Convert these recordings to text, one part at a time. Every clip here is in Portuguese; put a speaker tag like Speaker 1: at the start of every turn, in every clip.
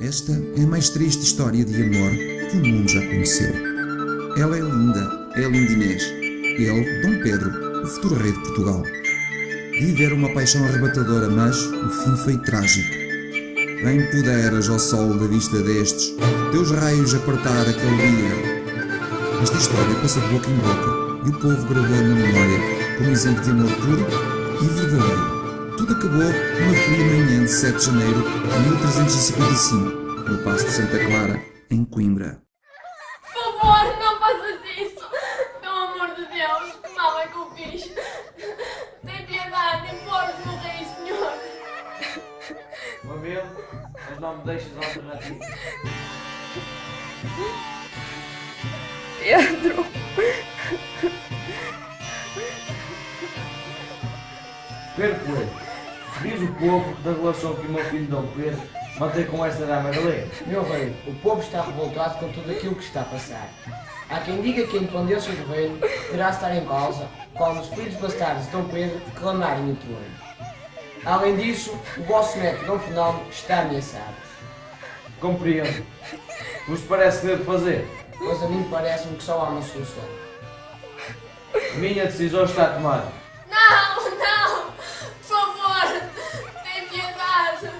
Speaker 1: Esta é a mais triste história de amor que o mundo já conheceu. Ela é linda, é linda Inês. Ele, Dom Pedro, o futuro rei de Portugal. Viveram uma paixão arrebatadora, mas o fim foi trágico. Bem puderas, ó sol da vista destes, teus raios apartar aquele dia. Esta história passa de boca em boca e o povo gravou na memória como exemplo de amor puro e verdadeiro. Tudo acabou numa fria manhã de 7 de janeiro de 1355, no Paço de Santa Clara, em Coimbra.
Speaker 2: Por favor, não faças isso! Pelo amor de Deus, que mal é que eu fiz? Tem piedade, imploro-te, meu rei, senhor!
Speaker 3: Mamilo, mas não me deixes alternativa.
Speaker 4: Pedro!
Speaker 3: Pedro Coelho, diz o povo da relação que o meu filho Dom Pedro mantém com esta dama galega.
Speaker 5: Meu rei, o povo está revoltado com tudo aquilo que está a passar. Há quem diga que a independência do reino deverá estar em causa quando os filhos bastardos de Dom Pedro reclamarem o trono. Além disso, o vosso neto Dom Fernando está ameaçado.
Speaker 3: Compreendo. Vos parece que devo fazer?
Speaker 5: Pois a mim parece-me que só há uma solução.
Speaker 3: Minha decisão está tomada.
Speaker 2: Não, não! Por favor, tem piedade!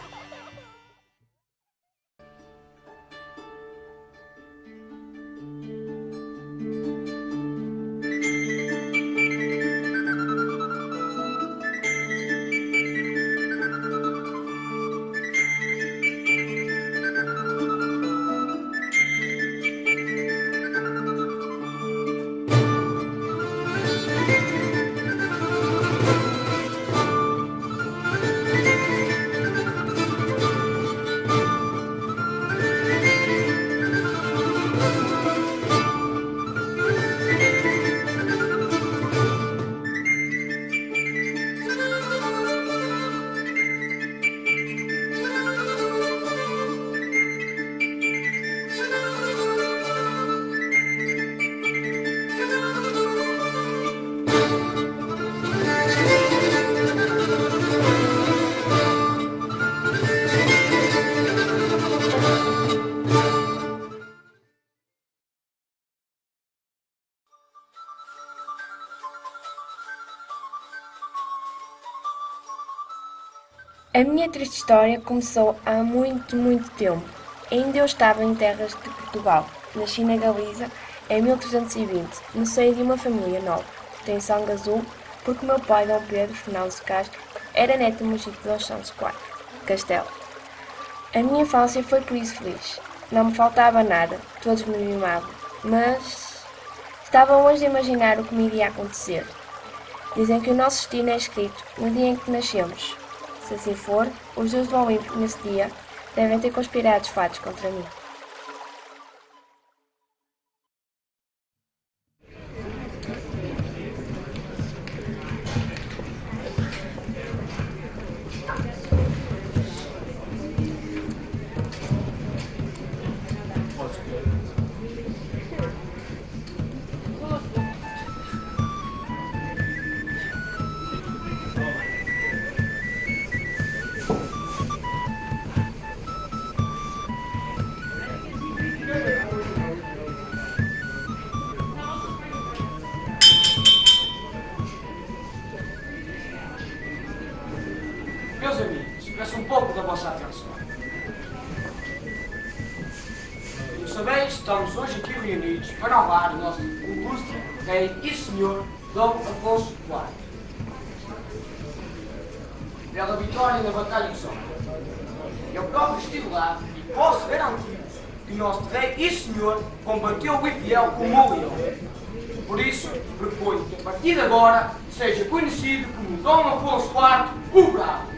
Speaker 4: A minha triste história começou há muito tempo. Ainda eu estava em terras de Portugal. Nasci na Galiza em 1320, no seio de uma família nobre. Tem sangue azul porque meu pai, Dom Pedro Fernandes de Castro, era neto legítimo de Dom Santos IV, Castelo. A minha infância foi por isso feliz. Não me faltava nada, todos me mimavam, mas estava longe de imaginar o que me iria acontecer. Dizem que o nosso destino é escrito no dia em que nascemos. Se assim for, os deuses do Olimpo, nesse dia, devem ter conspirado os fatos contra mim.
Speaker 5: Meus amigos, peço um pouco da vossa atenção. Como sabeis, estamos hoje aqui reunidos para honrar o nosso ilustre rei e senhor Dom Afonso IV. Pela vitória na Batalha de Sombra. Eu próprio estive lá e posso garantir-vos que o nosso rei e senhor combateu o infiel como um leão. Por isso, proponho que a partir de agora seja conhecido como Dom Afonso IV, o Bravo.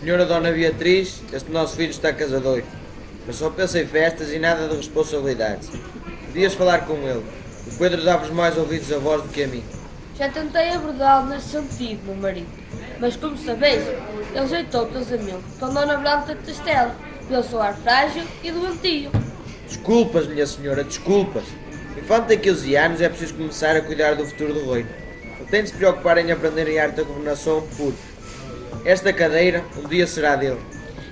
Speaker 3: Senhora Dona Beatriz, este nosso filho está casadoiro, mas só pensa em festas e nada de responsabilidades. Podias falar com ele. O Pedro dá-vos mais ouvidos a vós do que a mim.
Speaker 6: Já tentei abordá-lo nesse sentido, meu marido, mas como sabeis, ele rejeitou o casamento com Dona Branca de Castela, pelo seu ar frágil e doentio.
Speaker 3: Desculpas, minha senhora, desculpas. Enquanto tem 15 anos é preciso começar a cuidar do futuro do reino. Ele tem de se preocupar em aprender a arte da governação por esta cadeira um dia será dele.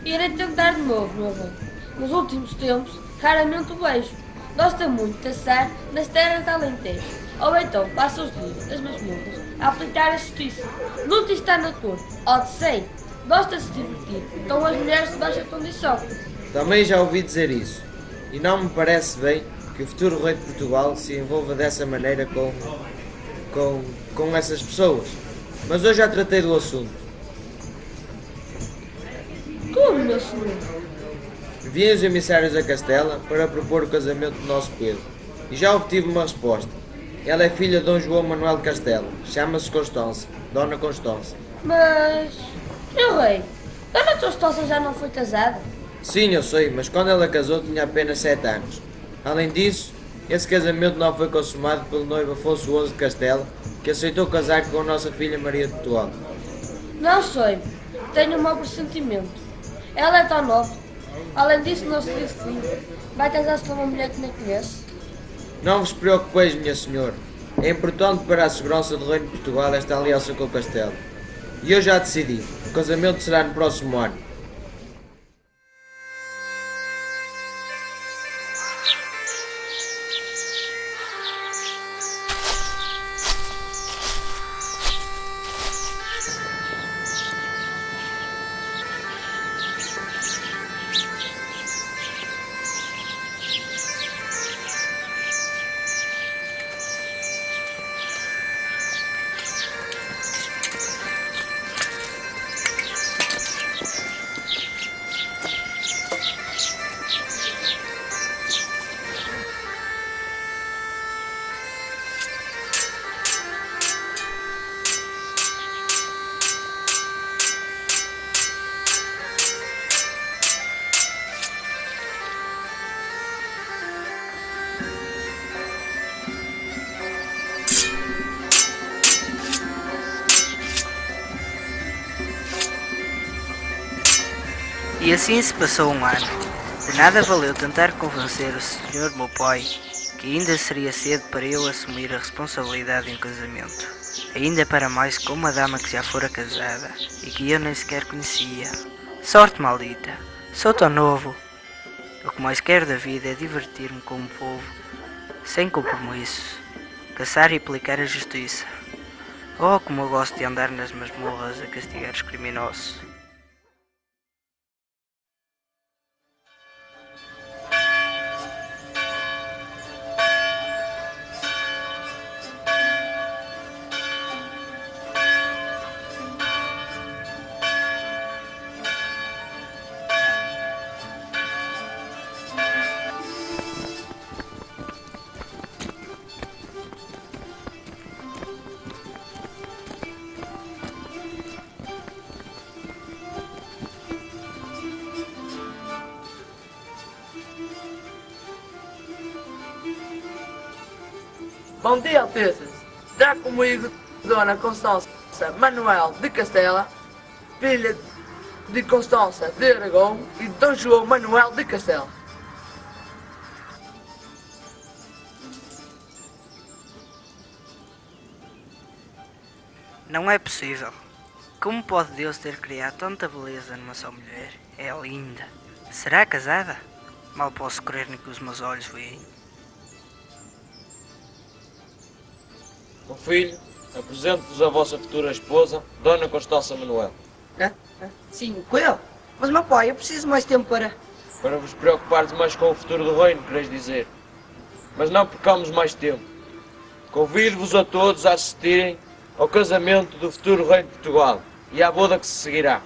Speaker 6: Irei tentar de novo, meu bem. Nos últimos tempos, raramente o vejo. Gosta muito de caçar nas terras de Alentejo, ou então passa os dias das masmorras a aplicar a justiça. Nunca está na corte, ou de sei. Gosta de se divertir com as mulheres de baixa condição.
Speaker 3: Também já ouvi dizer isso. E não me parece bem que o futuro rei de Portugal se envolva dessa maneira com essas pessoas. Mas hoje já tratei do assunto.
Speaker 6: Como, meu senhor?
Speaker 3: Enviei os emissários a Castela para propor o casamento do nosso Pedro. E já obtive uma resposta. Ela é filha de Dom João Manuel de Castela. Chama-se Constância. Dona Constância.
Speaker 6: Mas, meu rei, Dona Constância já não foi casada?
Speaker 3: Sim, eu sei, mas quando ela casou tinha apenas 7 anos. Além disso, esse casamento não foi consumado pelo noivo Afonso XI de Castela, que aceitou casar com a nossa filha Maria de Portugal.
Speaker 6: Não sei. Tenho um mau pressentimento. Ela é tão nova. Além disso, nosso querido filho vai casar-se com uma mulher que nem conhece.
Speaker 3: Não vos preocupeis, minha senhora. É importante para a segurança do Reino de Portugal esta aliança com o Castelo. E eu já decidi. O casamento será no próximo ano.
Speaker 7: E assim se passou um ano. De nada valeu tentar convencer o senhor meu pai que ainda seria cedo para eu assumir a responsabilidade em casamento. Ainda para mais com uma dama que já fora casada e que eu nem sequer conhecia. Sorte maldita, sou tão novo. O que mais quero da vida é divertir-me com o povo, sem compromissos, caçar e aplicar a justiça. Oh, como eu gosto de andar nas masmorras a castigar os criminosos.
Speaker 8: Bom dia, Altezas. Está comigo Dona Constância Manuel de Castela, filha de Constância de Aragão e de Dom João Manuel de Castela.
Speaker 7: Não é possível. Como pode Deus ter criado tanta beleza numa só mulher? É linda. Será casada? Mal posso crer no que os meus olhos veem.
Speaker 3: Meu filho, apresento-vos a vossa futura esposa, Dona Constância Manuel.
Speaker 9: Sim, com ele. Mas, meu pai, eu preciso mais tempo para...
Speaker 3: Para vos preocupares mais com o futuro do reino, quereis dizer. Mas não percamos mais tempo. Convido-vos a todos a assistirem ao casamento do futuro rei de Portugal e à boda que se seguirá.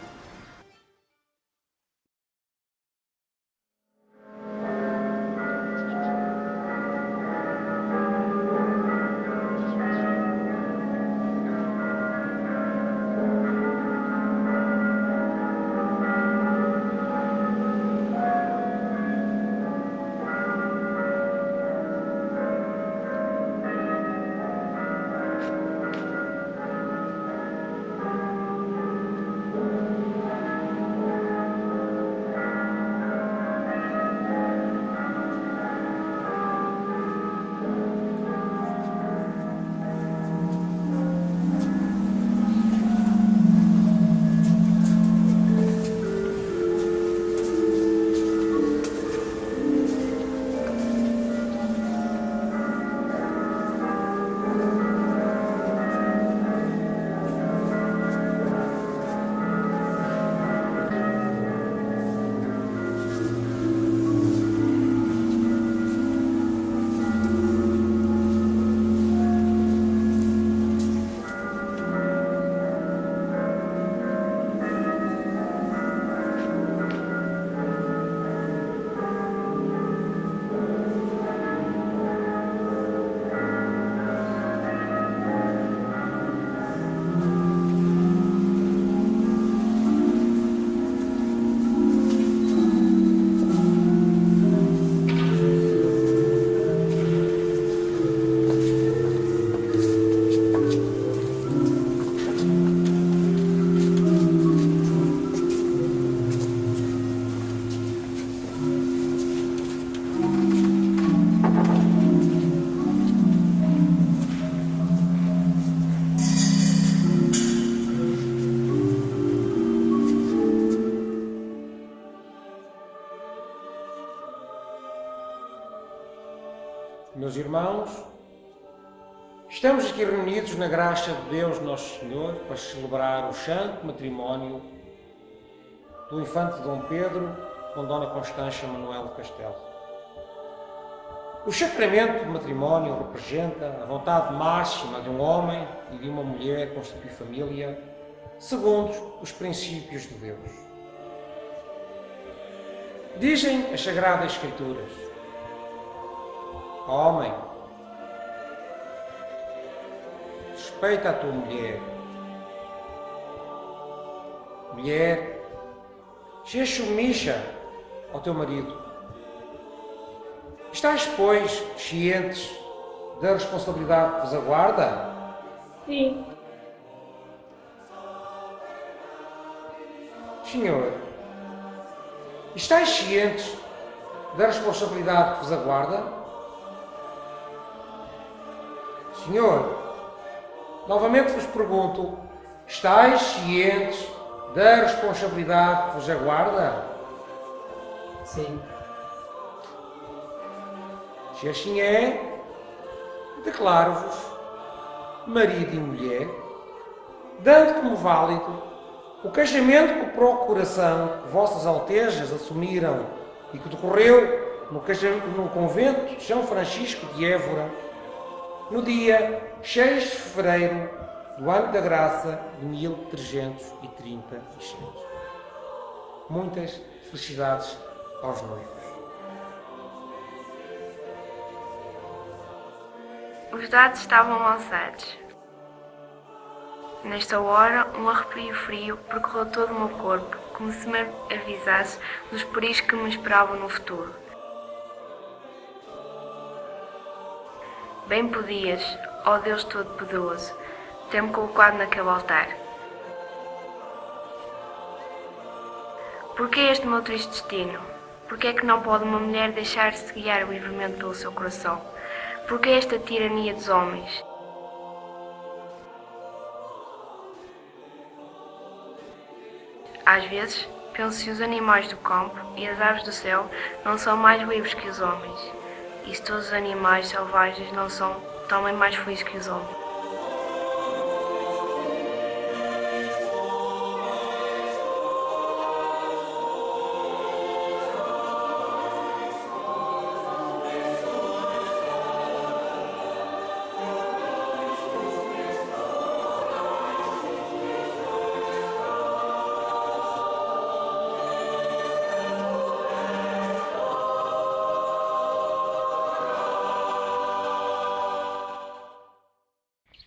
Speaker 10: Meus irmãos, estamos aqui reunidos na graça de Deus Nosso Senhor para celebrar o santo matrimónio do infante Dom Pedro com Dona Constância Manuel de Castelo. O sacramento do matrimónio representa a vontade máxima de um homem e de uma mulher constituir família segundo os princípios de Deus. Dizem as Sagradas Escrituras: homem, respeita a tua mulher. Mulher, seja submissa ao teu marido. Estás, pois, cientes da responsabilidade que vos aguarda?
Speaker 4: Sim.
Speaker 10: Senhor, estáis cientes da responsabilidade que vos aguarda? Senhor, novamente vos pergunto, estáis cientes da responsabilidade que vos aguarda?
Speaker 9: Sim.
Speaker 10: Se assim é, declaro-vos marido e mulher, dando como válido o casamento por procuração que vossas Altejas assumiram e que decorreu no convento de São Francisco de Évora, no dia 6 de fevereiro do ano da graça de 1336. Muitas felicidades aos noivos.
Speaker 4: Os dados estavam lançados. Nesta hora, um arrepio frio percorreu todo o meu corpo, como se me avisasse dos perigos que me esperavam no futuro. Bem podias, ó Deus Todo-Poderoso, ter-me colocado naquele altar. Porquê este meu triste destino? Porquê é que não pode uma mulher deixar-se guiar livremente pelo seu coração? Porquê esta tirania dos homens? Às vezes, penso se os animais do campo e as aves do céu não são mais livres que os homens, e se todos os animais selvagens não são também mais felizes que os homens.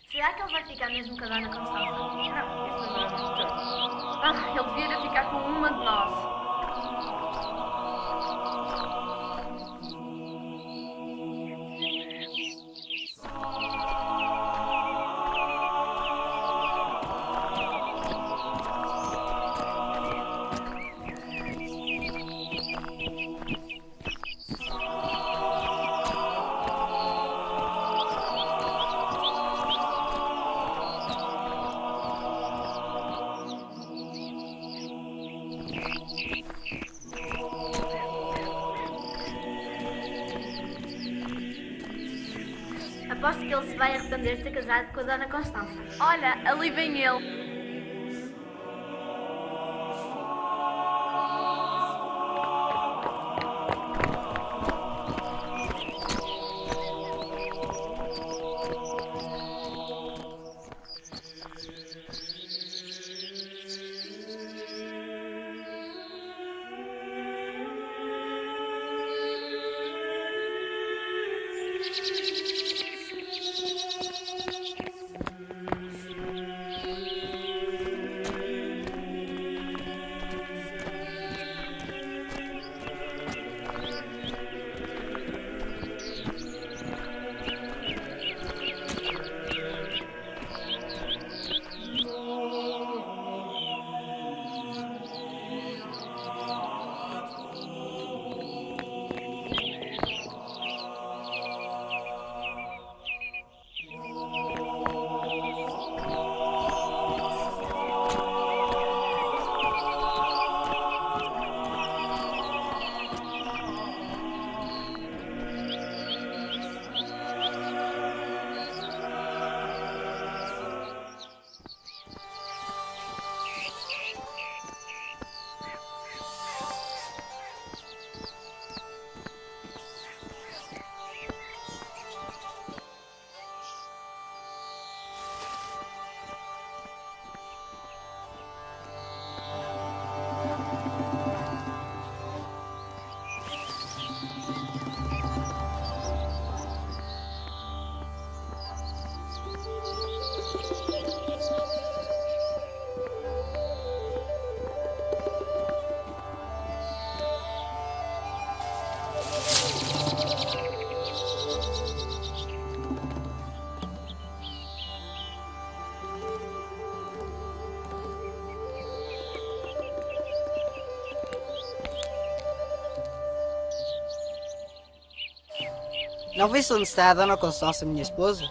Speaker 2: Será que ele vai ficar mesmo com a Dona Constança? Não, isso não é muito. Ele devia ficar com uma de nós. Aposto que ele se vai arrepender de ter casado com a Dona Constança. Olha, ali vem ele.
Speaker 7: Não vê-se onde está a Dona Constança, minha esposa?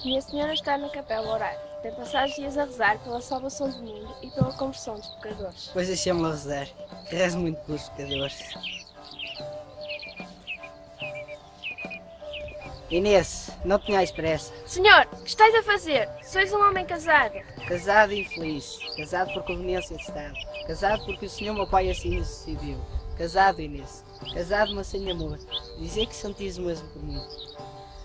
Speaker 4: Minha senhora está na capela a orar. Tem passado os dias a rezar pela salvação do mundo e pela conversão dos pecadores.
Speaker 7: Pois deixemos-la rezar, que reze muito pelos pecadores. Inês, não tenhais pressa.
Speaker 4: Senhor, que estáis a fazer? Sois um homem casado.
Speaker 7: Casado e infeliz. Casado por conveniência de Estado. Casado porque o senhor meu pai assim nos decidiu. Casado, Inês. Casado, mas sem amor. Dizer que sentis o mesmo por mim.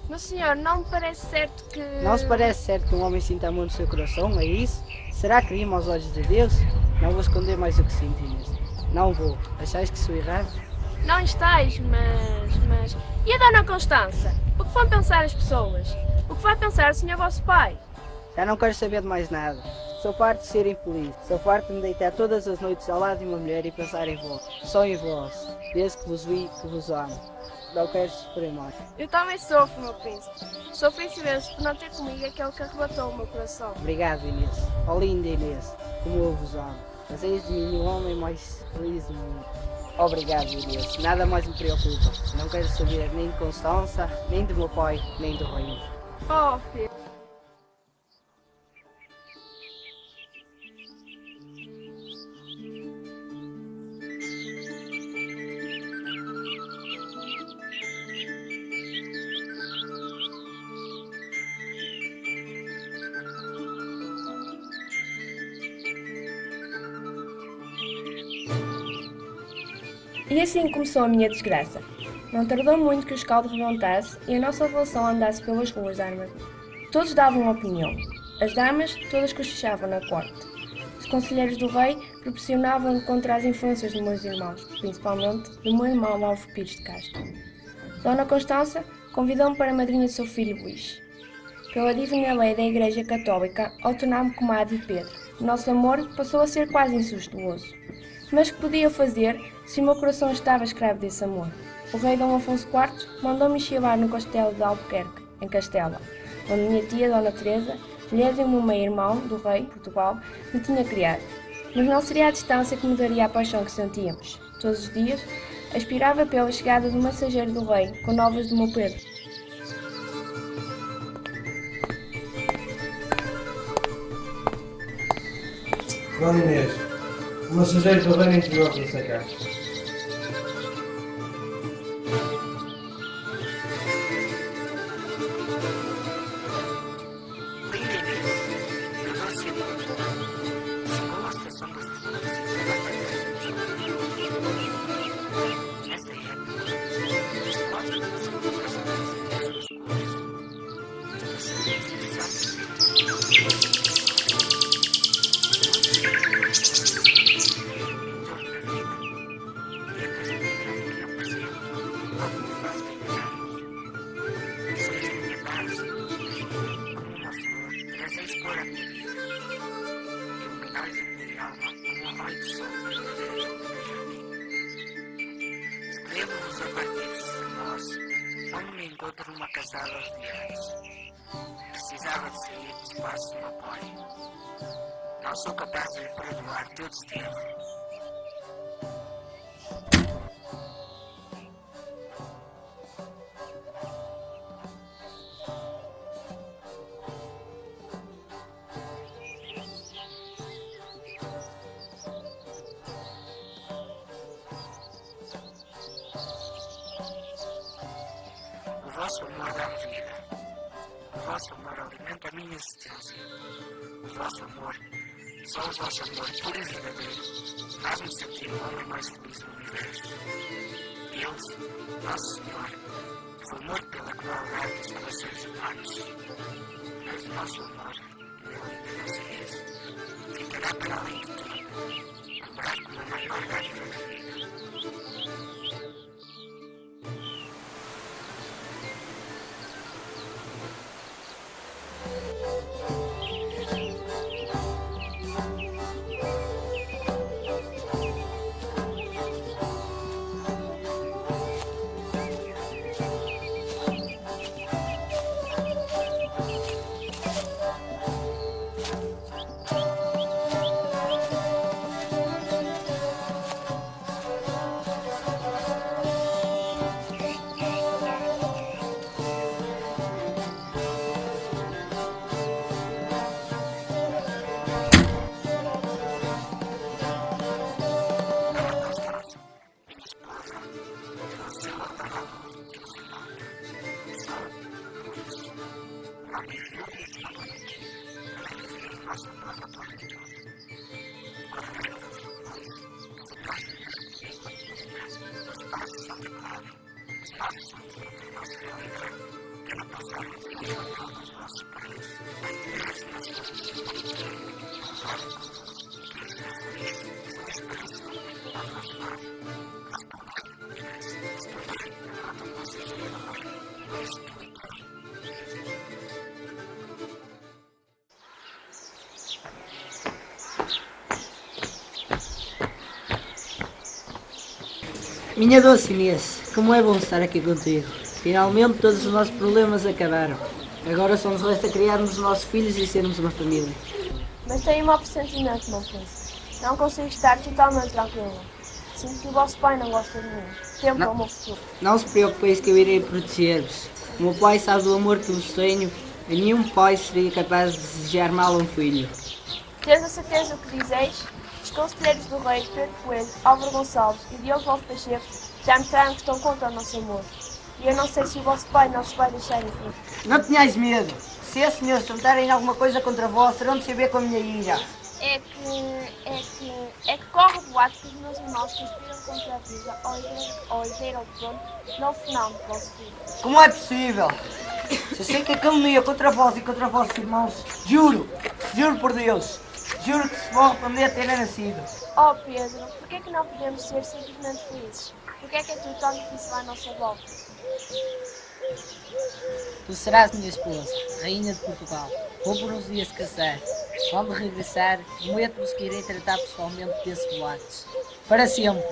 Speaker 4: Mas senhor, não me parece certo que...
Speaker 7: Não se parece certo que um homem sinta amor no seu coração, é isso? Será crime aos olhos de Deus? Não vou esconder mais o que sinto, Inês. Não vou. Achais que sou errado?
Speaker 4: Não estáis, mas... E a Dona Constança? O que vão pensar as pessoas? O que vai pensar o senhor vosso pai?
Speaker 7: Já não quero saber de mais nada. Sou farto de ser infeliz. Sou farto de me deitar todas as noites ao lado de uma mulher e pensar em vós. Só em vós. Desde que vos vi, que vos amo. Não quero sofrer mais.
Speaker 4: Eu também sofro, meu príncipe. Sofro imenso por não ter comigo aquele que arrebatou o meu coração.
Speaker 7: Obrigado, Inês. Oh, linda Inês, como eu vos amo. Mas eis de mim o homem mais feliz do mundo. Obrigado, Inês. Nada mais me preocupa. Não quero saber nem de Constança, nem do meu pai, nem do reino.
Speaker 4: Oh, filho. E assim começou a minha desgraça. Não tardou muito que o escaldo rebentasse e a nossa relação andasse pelas ruas da Armadilha. Todos davam uma opinião. As damas todas cochichavam na corte. Os conselheiros do rei proporcionavam contra as influências dos meus irmãos, principalmente do meu irmão Alvo Pires de Castro. Dona Constança convidou-me para a madrinha de seu filho Luís. Pela divina lei da Igreja Católica, ao tornar-me comadre de Pedro, o nosso amor passou a ser quase incestuoso. Mas que podia fazer se o meu coração estava escravo desse amor? O rei Dom Afonso IV mandou-me chilar no castelo de Albuquerque, em Castela, onde minha tia, Dona Teresa, mulher de um meu meio-irmão, do rei, Portugal, me tinha criado. Mas não seria a distância que me daria a paixão que sentíamos. Todos os dias, aspirava pela chegada do mensageiro do rei, com novas do meu Pedro.
Speaker 10: Dona Inês, o mensageiro do reino entregou aqui essa carta.
Speaker 7: Escrevo-vos a partir de nós, onde me encontro numa casada aos dias. Precisava de sair do espaço do meu pai. Não sou capaz de lhe perdoar teu destino. O vosso amor dá-me vida. O vosso amor alimenta a minha existência. O vosso amor, só o vosso amor puro e verdadeiro, faz-me sentir o homem mais feliz do universo. Deus, Nosso Senhor, foi morto pela crueldade dos corações humanos. Mas o vosso amor, meu lindo Deus, ficará para além de tudo, lembrado como a maior dádiva da vida.
Speaker 9: Minha doce Inês, como é bom estar aqui contigo. Finalmente todos os nossos problemas acabaram. Agora só nos resta criarmos os nossos filhos e sermos uma família.
Speaker 4: Mas tenho um mau pressentimento, meu príncipe. Não consigo estar totalmente tranquila. Sinto que o vosso pai não gosta de mim. Temo para o meu futuro.
Speaker 9: Não se preocupeis que eu irei proteger-vos. O meu pai sabe do amor que vos tenho e nenhum pai seria capaz de desejar mal a um filho.
Speaker 4: Tens a certeza do que dizeis? Os conselheiros do rei, Pedro Coelho, Álvaro Gonçalves e Diogo Wolf Pacheco já mostraram que estão contra o nosso amor. E eu não sei se o vosso pai não se vai deixar influir.
Speaker 9: Não tenhais medo. Se esses senhores tentarem alguma coisa contra vós, terão de saber com a minha ira.
Speaker 4: É que corre o boato que os meus irmãos conspiram contra a vida ao herdeiro ao trono, novo fenómeno do vosso filho.
Speaker 9: Como é possível? Se eu sei que a calúnia contra vós e contra vossos irmãos, juro por Deus, juro que se vão arrepender de terem nascido.
Speaker 4: Oh Pedro, por que é que não podemos ser simplesmente felizes? Por que é tudo tão difícil à nossa volta?
Speaker 9: Tu serás minha esposa, rainha de Portugal. Vou por uns dias casar. Quando regressar, prometo-vos que irei tratar pessoalmente desses boatos. Para sempre.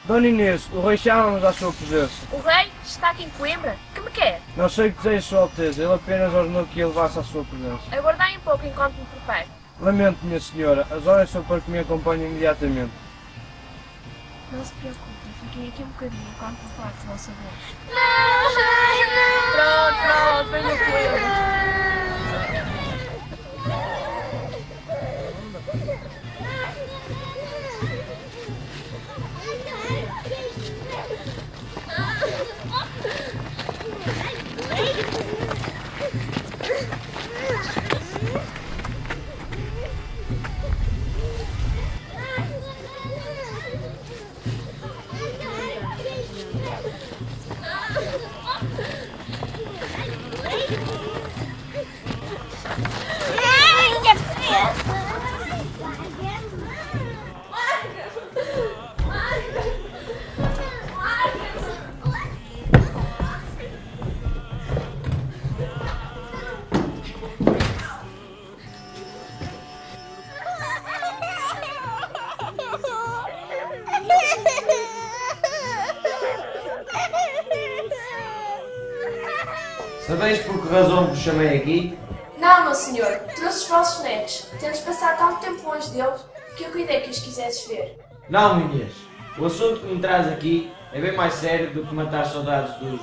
Speaker 3: Dona Inês, o rei chama-nos à sua presença.
Speaker 2: O rei está aqui em Coimbra? Que me quer?
Speaker 3: Não sei o que deseja Sua Alteza, ele apenas ordenou que eu levasse à sua presença.
Speaker 2: Aguardai um pouco enquanto me preparo.
Speaker 3: Lamento, minha senhora, as ordens são para que me acompanhe imediatamente.
Speaker 4: Não se preocupe, fiquem aqui um bocadinho enquanto me faço a vossa voz.
Speaker 2: Pronto, venha com ele.
Speaker 3: Sabeis por que razão vos chamei aqui?
Speaker 4: Não, meu senhor, trouxe os vossos netos. Temos passado tanto tempo longe deles que eu cuidei que os quisesses ver.
Speaker 3: Não, Inês. O assunto que me traz aqui é bem mais sério do que matar saudades dos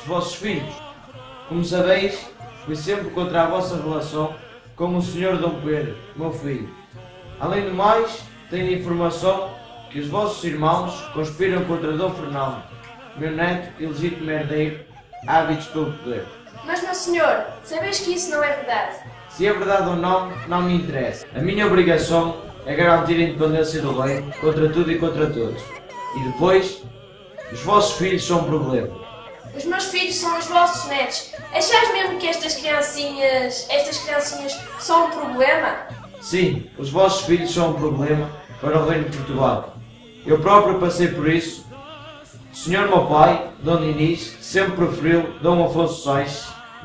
Speaker 3: vossos filhos. Como sabeis, fui sempre contra a vossa relação com o Sr. Dom Pedro, meu filho. Além do mais, tenho informação que os vossos irmãos conspiram contra Dom Fernando, meu neto e legítimo herdeiro, ávidos pelo poder.
Speaker 4: Mas, meu senhor, sabeis que isso não é verdade?
Speaker 3: Se é verdade ou não, não me interessa. A minha obrigação é garantir a independência do reino contra tudo e contra todos. E depois, os vossos filhos são um problema.
Speaker 4: Os meus filhos são os vossos netos. Achais mesmo que estas criancinhas são um problema?
Speaker 3: Sim, os vossos filhos são um problema para o reino de Portugal. Eu próprio passei por isso. O senhor meu pai, Dona Inês, sempre preferiu Dom Afonso VI,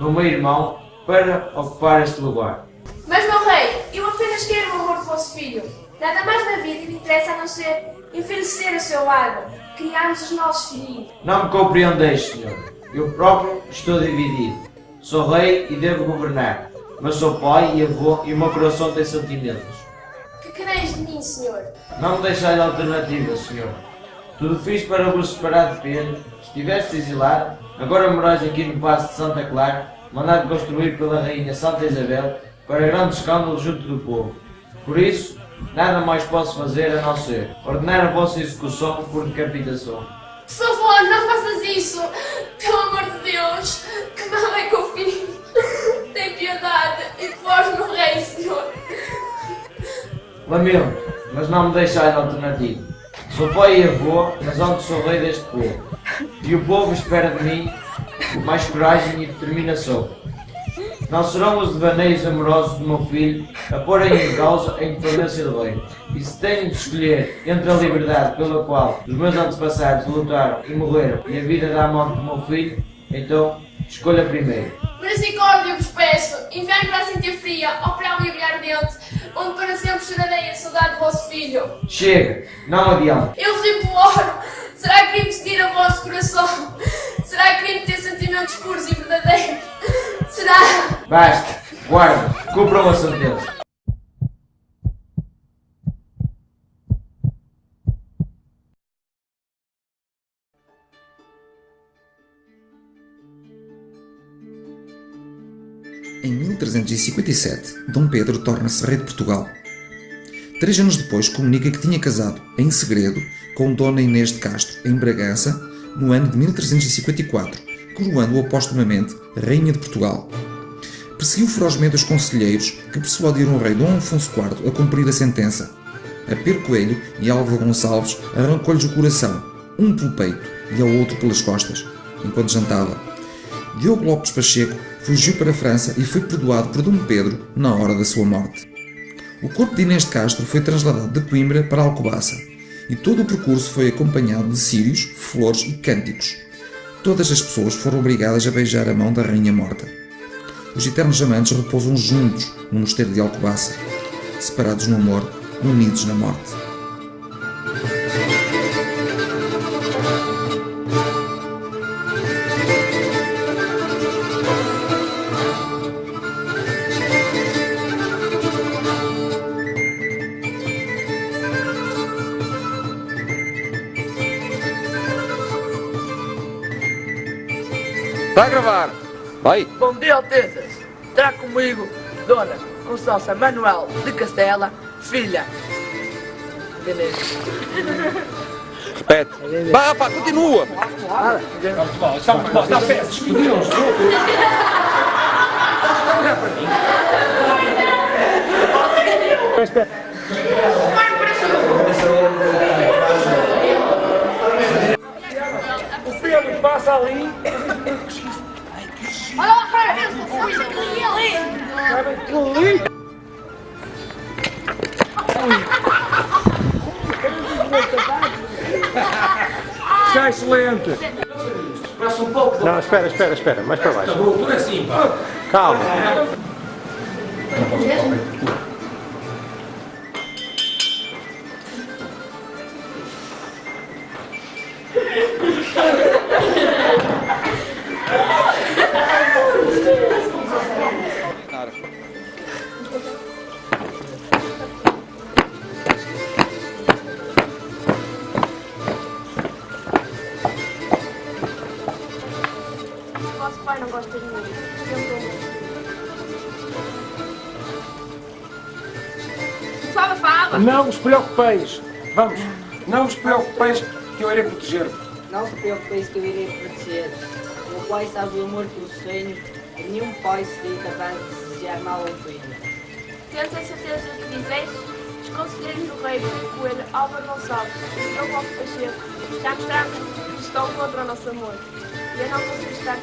Speaker 3: meu meio-irmão, para ocupar este lugar.
Speaker 4: Mas, meu rei, eu apenas quero o amor do vosso filho. Nada mais na vida me interessa a não ser envelhecer a seu lado, criarmos os nossos filhinhos.
Speaker 3: Não me compreendeis, senhor. Eu próprio estou dividido. Sou rei e devo governar, mas sou pai e avô e o meu coração tem sentimentos.
Speaker 4: Que quereis de mim, senhor?
Speaker 3: Não me deixais alternativa, senhor. Tudo fiz para vos separar de pena. Estiveste exilado, agora morais aqui no Paço de Santa Clara, mandado construir pela Rainha Santa Isabel, para grande escândalo junto do povo. Por isso, nada mais posso fazer a não ser ordenar a vossa execução por decapitação.
Speaker 2: Por favor, não faças isso! Pelo amor de Deus! Que mal é que eu fiz! Tem piedade e que vós morreis, senhor!
Speaker 3: Lamento, mas não me deixais alternativa. Sou pai e avô, mas onde sou rei deste povo. E o povo espera de mim mais coragem e determinação. Não serão os devaneios amorosos do meu filho a porem em causa a independência do reino. E se tenho de escolher entre a liberdade pela qual os meus antepassados lutaram e morreram e a vida da amante do meu filho, então escolha primeiro.
Speaker 2: Misericórdia vos peço, enviai-me para a Cintia Fria, ao Prédio e Ardente, onde para sempre chorarei a saudade do vosso filho.
Speaker 3: Chega, não adiante.
Speaker 2: Eu vos imploro, será crime seguir a vosso coração? Será crime ter sentimentos puros e verdadeiros? Será?
Speaker 3: Basta, guarda, cumpram a sentença.
Speaker 1: Em 1357, Dom Pedro torna-se rei de Portugal. 3 anos depois comunica que tinha casado, em segredo, com Dona Inês de Castro, em Bragança, no ano de 1354, coroando-a póstumamente Rainha de Portugal. Perseguiu ferozmente os conselheiros que persuadiram o rei Dom Afonso IV a cumprir a sentença. A Pedro Coelho e Álvaro Gonçalves arrancou-lhes o coração, um pelo peito e ao outro pelas costas, enquanto jantava. Diogo Lopes Pacheco fugiu para a França e foi perdoado por Dom Pedro na hora da sua morte. O corpo de Inês de Castro foi trasladado de Coimbra para Alcobaça e todo o percurso foi acompanhado de círios, flores e cânticos. Todas as pessoas foram obrigadas a beijar a mão da rainha morta. Os eternos amantes repousam juntos no mosteiro de Alcobaça, separados no amor, unidos na morte.
Speaker 11: Está a gravar? Vai!
Speaker 8: Bom dia, Altezas! Terá comigo Dona Constança Manuel de Castela, filha de Inês.
Speaker 11: Repete. Vá, pá, continua!
Speaker 10: Está muito mal, está péssimo, despediram-nos. O Pedro passa ali.
Speaker 2: Olha lá para isso, aquilo ali!
Speaker 10: Está excelente.
Speaker 5: Parece um pouco.
Speaker 12: Não, espera, mais para baixo.
Speaker 10: Tudo assim, pá.
Speaker 12: Calma.
Speaker 4: Vosso pai não gosta de mim.
Speaker 2: Fala, fala!
Speaker 10: Não vos preocupeis. Vamos. Não vos preocupeis que eu irei proteger-vos.
Speaker 9: Não se preocupeis que eu irei proteger. O meu pai sabe o amor que vos tenho e nenhum pai seria capaz de desejar mal ao filho.
Speaker 4: Tens a certeza do que dizeis? Os conselheiros do rei, Coelho, Álvaro Gonçalves e eu, Lopes Pacheco, já mostraram que estão contra o nosso amor. E eu não consigo estar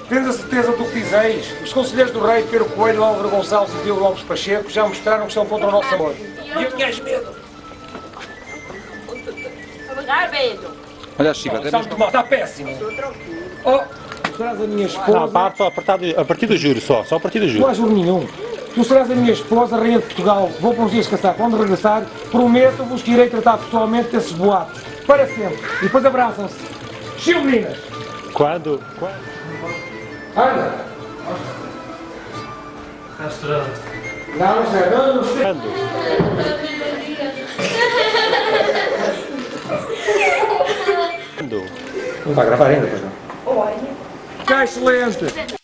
Speaker 10: Tens a certeza do que dizeis? Os conselheiros do rei, Pedro Coelho, Álvaro Gonçalves e Diogo Lopes Pacheco já mostraram que estão contra o nosso amor. E eu tinhas medo.
Speaker 2: Obrigado, Pedro!
Speaker 11: Olha a Chiva,
Speaker 10: Está muito mal, está péssimo. Oh, traz a minha esposa.
Speaker 12: Não, parte só a partir do juro, só a partir do
Speaker 10: Não
Speaker 12: juro.
Speaker 10: há juro nenhum. Tu serás a minha esposa, rainha de Portugal. Vou por uns dias caçar. Quando regressar, prometo-vos que irei tratar pessoalmente desses boatos. Para sempre. E depois abraçam-se. Chilbrinas!
Speaker 12: Quando?
Speaker 10: Anda!
Speaker 12: Restaurante.
Speaker 10: Não, não sei. Não sei.
Speaker 12: Quando? Quando?
Speaker 10: Não está a gravar ainda, pois não? Está excelente!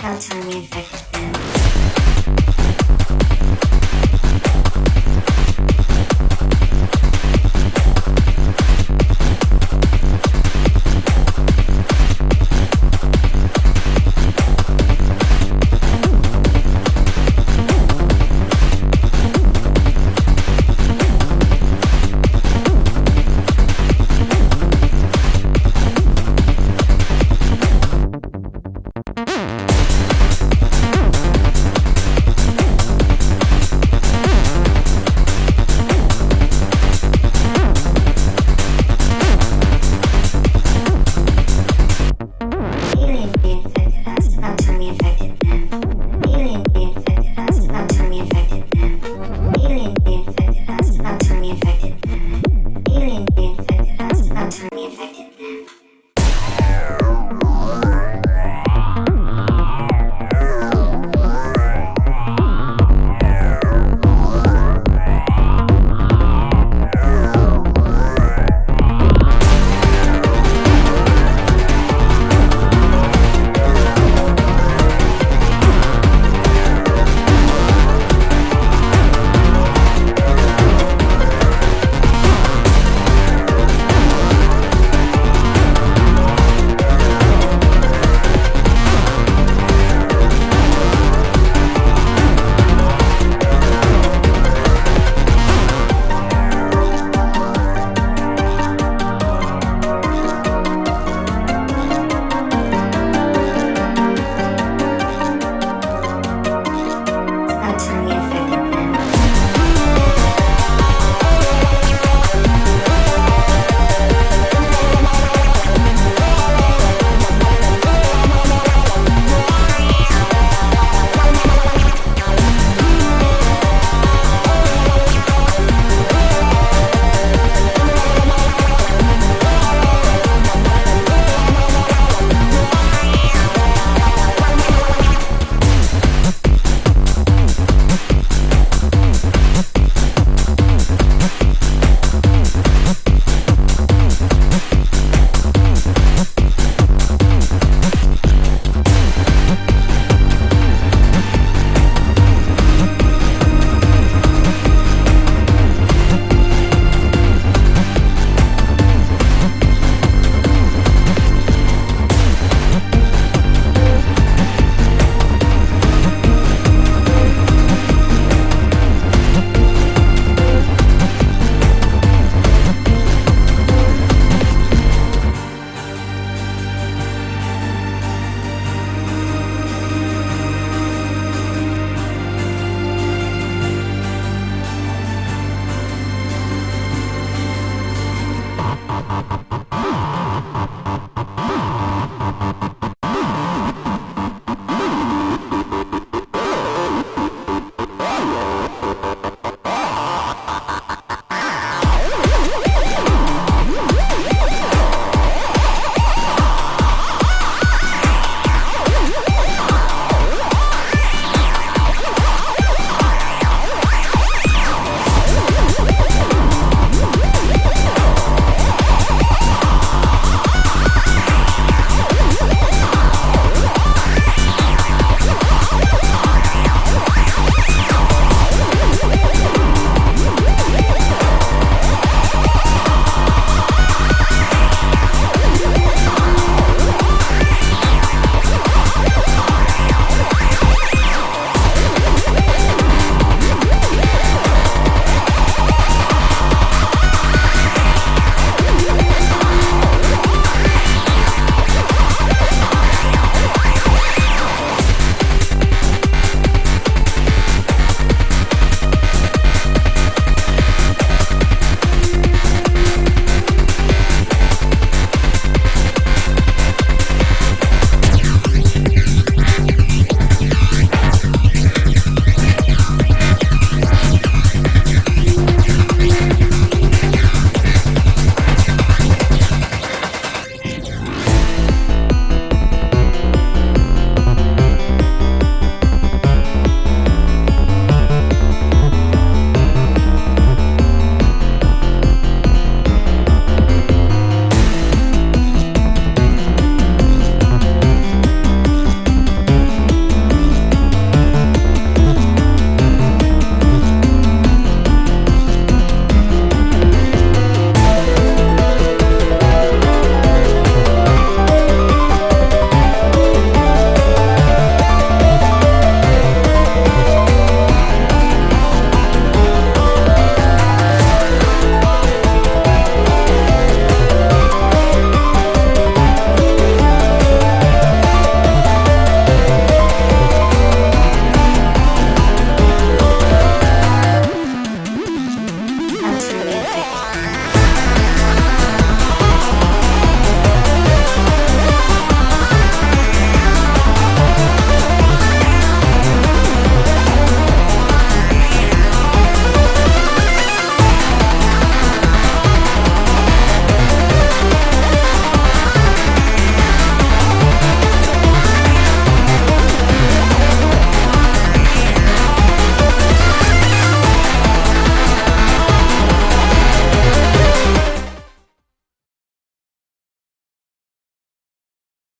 Speaker 13: About time we infected them.